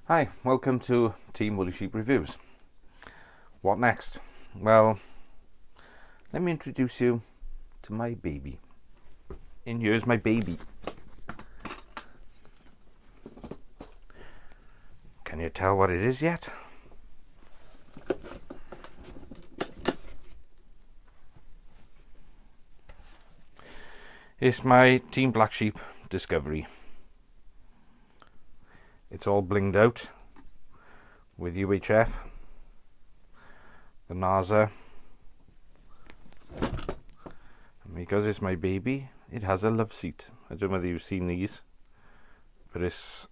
Hi, welcome to Team Woolly Sheep Reviews. What next? Well, let me introduce you to my baby. And here's my baby. Can you tell what it is yet? It's my Team Black Sheep Discovery. It's all blinged out with UHF, the NASA, and because it's my baby, it has a love seat. I don't know whether you've seen these, but it's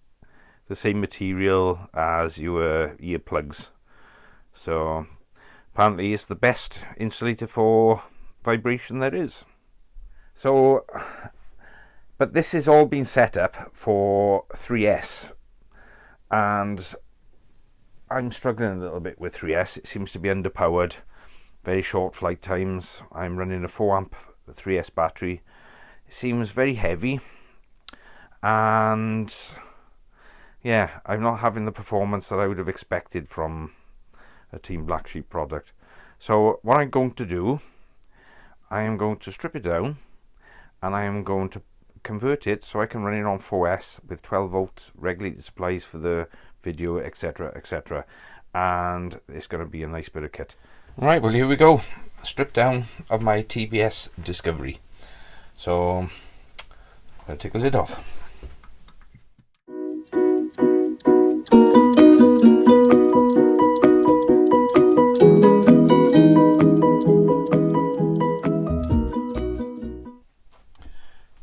the same material as your earplugs. So apparently it's the best insulator for vibration there is. So, but this has all been set up for 3S, and I'm struggling a little bit with 3S. It seems to be underpowered, very short flight times. I'm running a 4 amp 3S battery. It seems very heavy, and yeah, I'm not having the performance that I would have expected from a Team Black Sheep product. So what I'm going to do, I am going to strip it down, and I am going to convert it so I can run it on 4S with 12 volt regulated supplies for the video, etc, etc, and it's going to be a nice bit of kit. Right, well, here we go. Strip down of my TBS Discovery. So I'm going to take the lid off.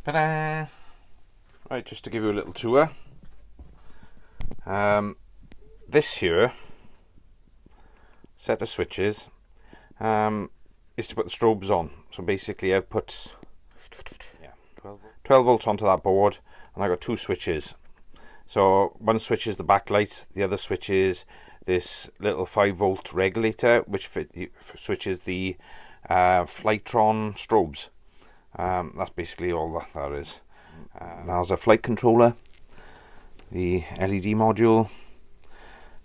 Ta-da! Right, just to give you a little tour. This here set of switches is to put the strobes on. So basically I've put 12 volts onto that board, and I got two switches. So one switch is the backlight, the other switch is this little 5 volt regulator which switches the Flightron strobes. That's basically all that is. Now there's a flight controller, the LED module.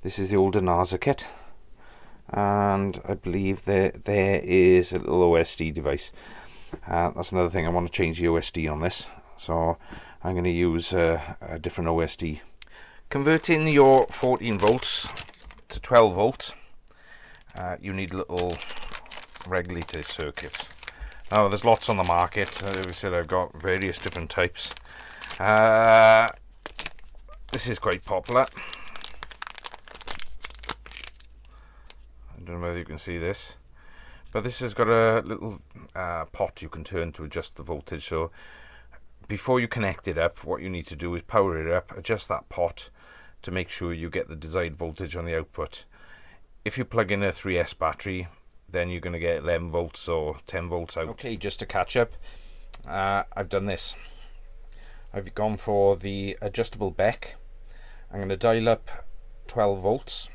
This is the older NASA kit, and I believe there is a little OSD device. That's another thing, I want to change the OSD on this, so I'm going to use a different OSD. Converting your 14 volts to 12 volts, you need little regulator circuits. Now there's lots on the market. As I said, I've got various different types. This is quite popular. I don't know whether you can see this, but this has got a little pot you can turn to adjust the voltage. So before you connect it up, what you need to do is power it up, adjust that pot to make sure you get the desired voltage on the output. If you plug in a 3S battery, then you're going to get 11 volts or 10 volts out. Okay, just to catch up, I've done this. I've gone for the adjustable Beck. I'm going to dial up 12 volts.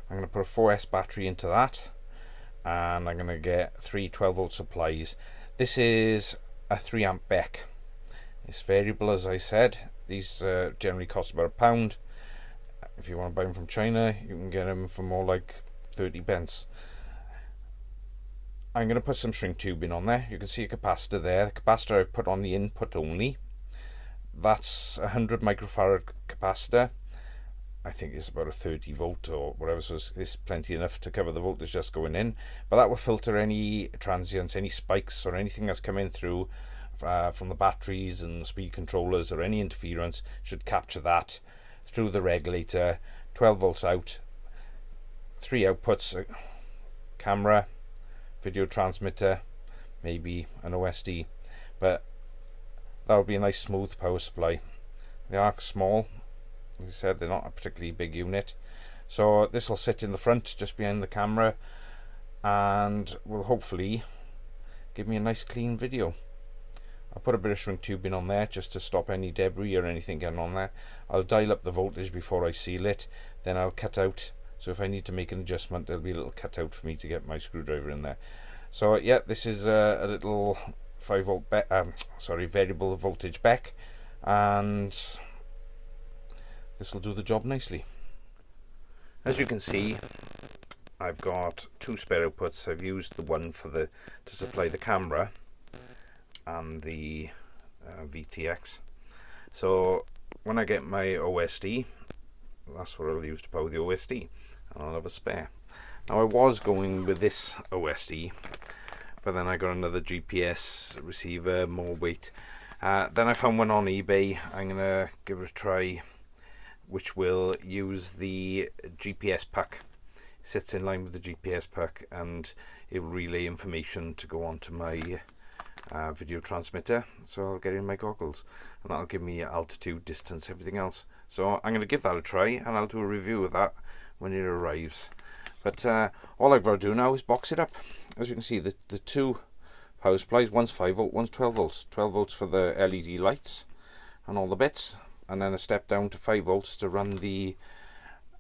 I'm going to put a 4S battery into that, and I'm going to get three 12 volt supplies. This is a 3 amp Beck. It's variable, as I said. These generally cost about £1. If you want to buy them from China, you can get them for more like 30 pence. I'm going to put some shrink tubing on there. You can see a capacitor there. The capacitor I've put on the input only. That's a 100 microfarad capacitor. I think it's about a 30 volt or whatever, so it's plenty enough to cover the voltage just going in. But that will filter any transients, any spikes or anything that's coming through from the batteries and speed controllers, or any interference should capture that through the regulator. 12 volts out, 3 outputs, camera, video transmitter, maybe an OSD, but that would be a nice smooth power supply. They are small, as I said, they're not a particularly big unit, so this will sit in the front just behind the camera and will hopefully give me a nice clean video. I'll put a bit of shrink tubing on there just to stop any debris or anything getting on there. I'll dial up the voltage before I seal it, then I'll cut out. So if I need to make an adjustment, there'll be a little cutout for me to get my screwdriver in there. So yeah, this is a little 5 volt variable voltage Beck, and this will do the job nicely. As you can see, I've got two spare outputs. I've used the one for to supply the camera and the VTX. So when I get my OSD, that's what I'll use to power the OSD, and I'll have a spare. Now I was going with this OSD, but then I got another GPS receiver, more weight. Then I found one on eBay. I'm gonna give it a try, which will use the GPS pack. Sits in line with the GPS pack, and it will relay information to go onto my video transmitter. So I'll get in my goggles, and that'll give me altitude, distance, everything else. So I'm going to give that a try, and I'll do a review of that when it arrives. But all I've got to do now is box it up. As you can see, the two power supplies, one's 5 volt, one's 12 volts. 12 volts for the LED lights and all the bits, and then a step down to 5 volts to run the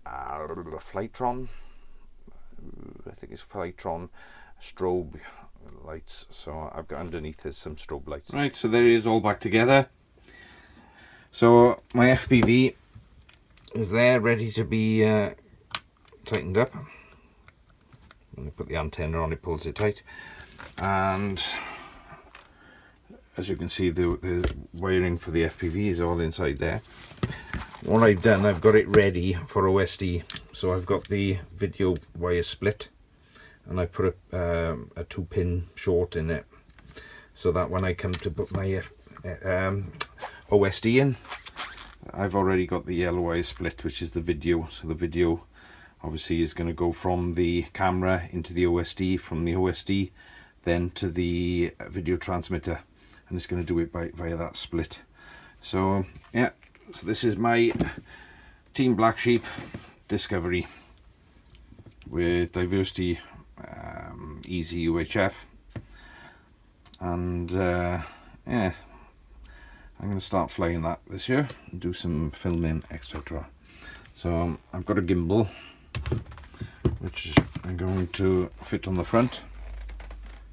Flytron, I think it's Flytron strobe lights. So I've got underneath is some strobe lights. Right, so there it is, all back together. So my FPV is there, ready to be tightened up. When I put the antenna on, it pulls it tight, and as you can see, the wiring for the FPV is all inside there. What I've done, I've got it ready for OSD. So I've got the video wire split, and I put a 2-pin short in it, so that when I come to put my OSD in, I've already got the yellow wire split, which is the video. So the video obviously is going to go from the camera into the OSD, from the OSD then to the video transmitter, and it's going to do it via that split. So yeah, so this is my Team Black Sheep Discovery with diversity easy UHF, and yeah, I'm going to start flying that this year and do some filming, etc. So I've got a gimbal which I'm going to fit on the front.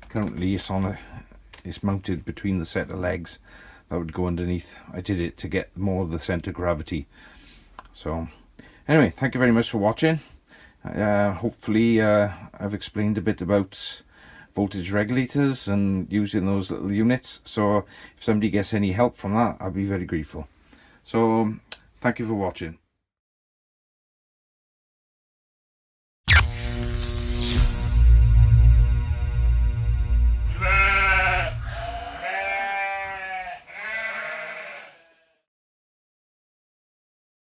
Currently it's mounted between the set of legs that would go underneath. I did it to get more of the center of gravity. So anyway, thank you very much for watching. Hopefully I've explained a bit about voltage regulators and using those little units. So if somebody gets any help from that, I'll be very grateful. So thank you for watching.